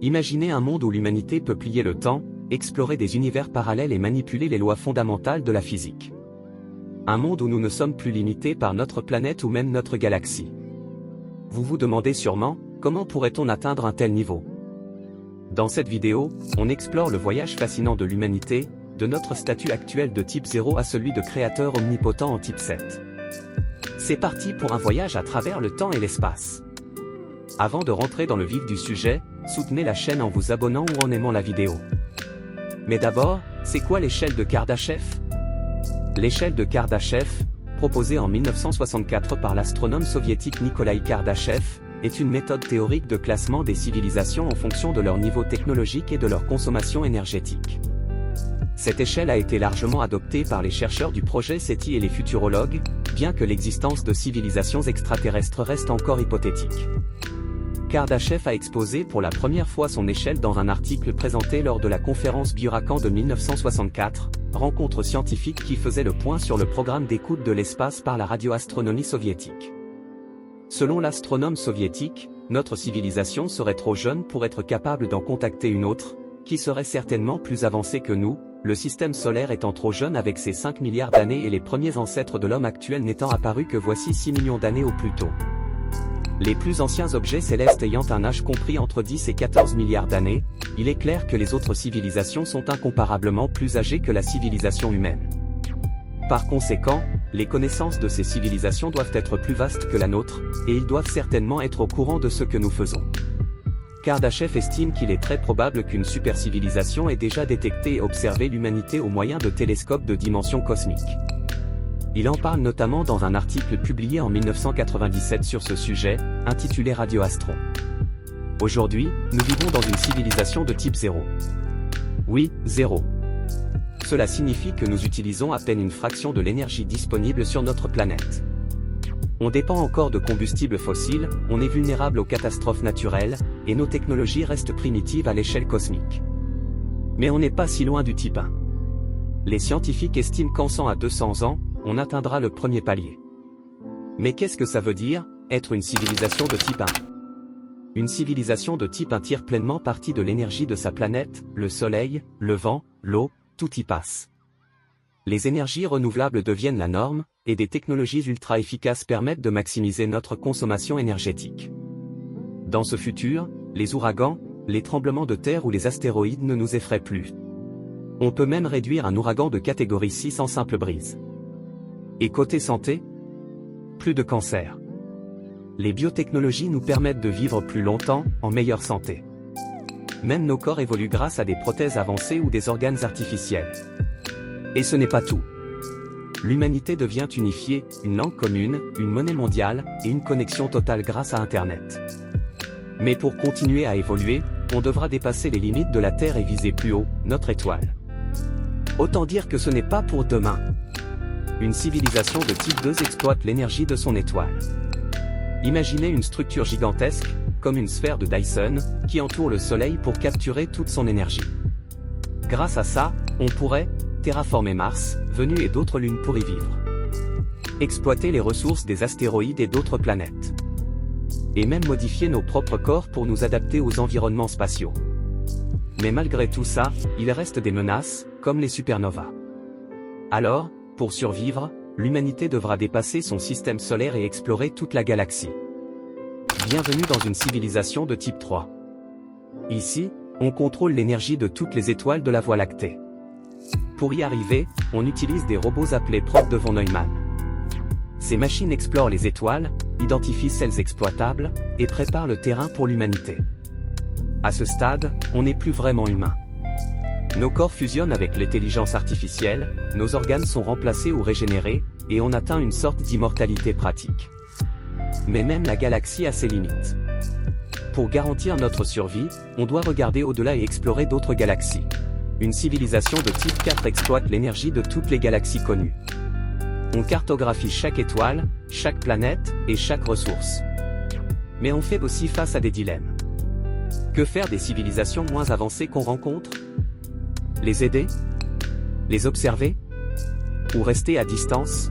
Imaginez un monde où l'humanité peut plier le temps, explorer des univers parallèles et manipuler les lois fondamentales de la physique. Un monde où nous ne sommes plus limités par notre planète ou même notre galaxie. Vous vous demandez sûrement, comment pourrait-on atteindre un tel niveau? Dans cette vidéo, on explore le voyage fascinant de l'humanité, de notre statut actuel de type 0 à celui de créateur omnipotent en type 7. C'est parti pour un voyage à travers le temps et l'espace. Avant de rentrer dans le vif du sujet, soutenez la chaîne en vous abonnant ou en aimant la vidéo. Mais d'abord, c'est quoi l'échelle de Kardashev? L'échelle de Kardashev, proposée en 1964 par l'astronome soviétique Nikolai Kardashev, est une méthode théorique de classement des civilisations en fonction de leur niveau technologique et de leur consommation énergétique. Cette échelle a été largement adoptée par les chercheurs du projet SETI et les futurologues, bien que l'existence de civilisations extraterrestres reste encore hypothétique. Kardashev a exposé pour la première fois son échelle dans un article présenté lors de la conférence Burikan de 1964, rencontre scientifique qui faisait le point sur le programme d'écoute de l'espace par la radioastronomie soviétique. Selon l'astronome soviétique, notre civilisation serait trop jeune pour être capable d'en contacter une autre, qui serait certainement plus avancée que nous, le système solaire étant trop jeune avec ses 5 milliards d'années et les premiers ancêtres de l'homme actuel n'étant apparus que voici 6 millions d'années au plus tôt. Les plus anciens objets célestes ayant un âge compris entre 10 et 14 milliards d'années, il est clair que les autres civilisations sont incomparablement plus âgées que la civilisation humaine. Par conséquent, les connaissances de ces civilisations doivent être plus vastes que la nôtre, et ils doivent certainement être au courant de ce que nous faisons. Kardashev estime qu'il est très probable qu'une supercivilisation ait déjà détecté et observé l'humanité au moyen de télescopes de dimension cosmique. Il en parle notamment dans un article publié en 1997 sur ce sujet, intitulé Radioastron. Aujourd'hui, nous vivons dans une civilisation de type 0. Oui, 0. Cela signifie que nous utilisons à peine une fraction de l'énergie disponible sur notre planète. On dépend encore de combustibles fossiles, on est vulnérable aux catastrophes naturelles, et nos technologies restent primitives à l'échelle cosmique. Mais on n'est pas si loin du type 1. Les scientifiques estiment qu'en 100 à 200 ans, on atteindra le premier palier. Mais qu'est-ce que ça veut dire, être une civilisation de type 1? Une civilisation de type 1 tire pleinement parti de l'énergie de sa planète, le soleil, le vent, l'eau, tout y passe. Les énergies renouvelables deviennent la norme, et des technologies ultra efficaces permettent de maximiser notre consommation énergétique. Dans ce futur, les ouragans, les tremblements de terre ou les astéroïdes ne nous effraient plus. On peut même réduire un ouragan de catégorie 6 en simple brise. Et côté santé? Plus de cancer. Les biotechnologies nous permettent de vivre plus longtemps, en meilleure santé. Même nos corps évoluent grâce à des prothèses avancées ou des organes artificiels. Et ce n'est pas tout. L'humanité devient unifiée, une langue commune, une monnaie mondiale, et une connexion totale grâce à Internet. Mais pour continuer à évoluer, on devra dépasser les limites de la Terre et viser plus haut, notre étoile. Autant dire que ce n'est pas pour demain. Une civilisation de type 2 exploite l'énergie de son étoile. Imaginez une structure gigantesque, comme une sphère de Dyson, qui entoure le Soleil pour capturer toute son énergie. Grâce à ça, on pourrait terraformer Mars, Vénus et d'autres lunes pour y vivre. Exploiter les ressources des astéroïdes et d'autres planètes. Et même modifier nos propres corps pour nous adapter aux environnements spatiaux. Mais malgré tout ça, il reste des menaces, comme les supernovas. Alors, pour survivre, l'humanité devra dépasser son système solaire et explorer toute la galaxie. Bienvenue dans une civilisation de type 3. Ici, on contrôle l'énergie de toutes les étoiles de la Voie lactée. Pour y arriver, on utilise des robots appelés probes de von Neumann. Ces machines explorent les étoiles, identifient celles exploitables, et préparent le terrain pour l'humanité. À ce stade, on n'est plus vraiment humain. Nos corps fusionnent avec l'intelligence artificielle, nos organes sont remplacés ou régénérés, et on atteint une sorte d'immortalité pratique. Mais même la galaxie a ses limites. Pour garantir notre survie, on doit regarder au-delà et explorer d'autres galaxies. Une civilisation de type 4 exploite l'énergie de toutes les galaxies connues. On cartographie chaque étoile, chaque planète, et chaque ressource. Mais on fait aussi face à des dilemmes. Que faire des civilisations moins avancées qu'on rencontre? Les aider? Les observer? Ou rester à distance?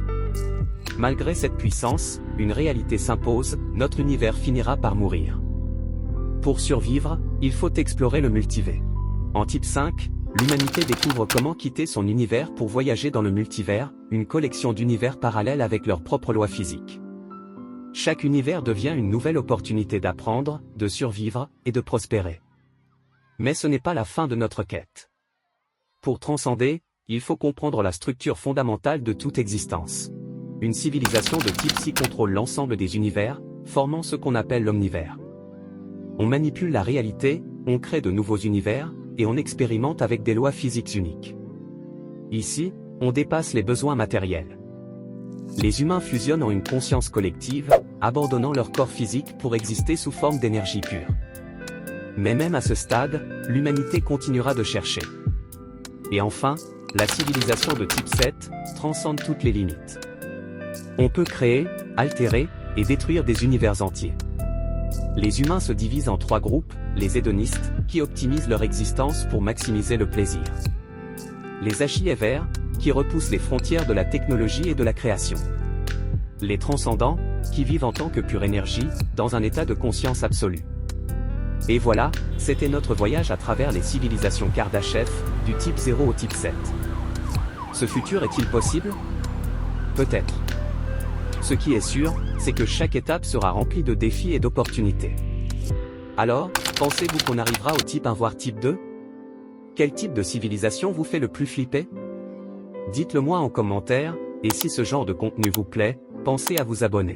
Malgré cette puissance, une réalité s'impose, notre univers finira par mourir. Pour survivre, il faut explorer le multivers. En type 5, l'humanité découvre comment quitter son univers pour voyager dans le multivers, une collection d'univers parallèles avec leurs propres lois physiques. Chaque univers devient une nouvelle opportunité d'apprendre, de survivre et de prospérer. Mais ce n'est pas la fin de notre quête. Pour transcender, il faut comprendre la structure fondamentale de toute existence. Une civilisation de type 6 contrôle l'ensemble des univers, formant ce qu'on appelle l'omnivers. On manipule la réalité, on crée de nouveaux univers, et on expérimente avec des lois physiques uniques. Ici, on dépasse les besoins matériels. Les humains fusionnent en une conscience collective, abandonnant leur corps physique pour exister sous forme d'énergie pure. Mais même à ce stade, l'humanité continuera de chercher. Et enfin, la civilisation de type 7 transcende toutes les limites. On peut créer, altérer, et détruire des univers entiers. Les humains se divisent en 3 groupes, les hédonistes, qui optimisent leur existence pour maximiser le plaisir. Les Achievers, qui repoussent les frontières de la technologie et de la création. Les transcendants, qui vivent en tant que pure énergie, dans un état de conscience absolue. Et voilà, c'était notre voyage à travers les civilisations Kardashev, du type 0 au type 7. Ce futur est-il possible? Peut-être. Ce qui est sûr, c'est que chaque étape sera remplie de défis et d'opportunités. Alors, pensez-vous qu'on arrivera au type 1 voire type 2? Quel type de civilisation vous fait le plus flipper? Dites-le moi en commentaire, et si ce genre de contenu vous plaît, pensez à vous abonner.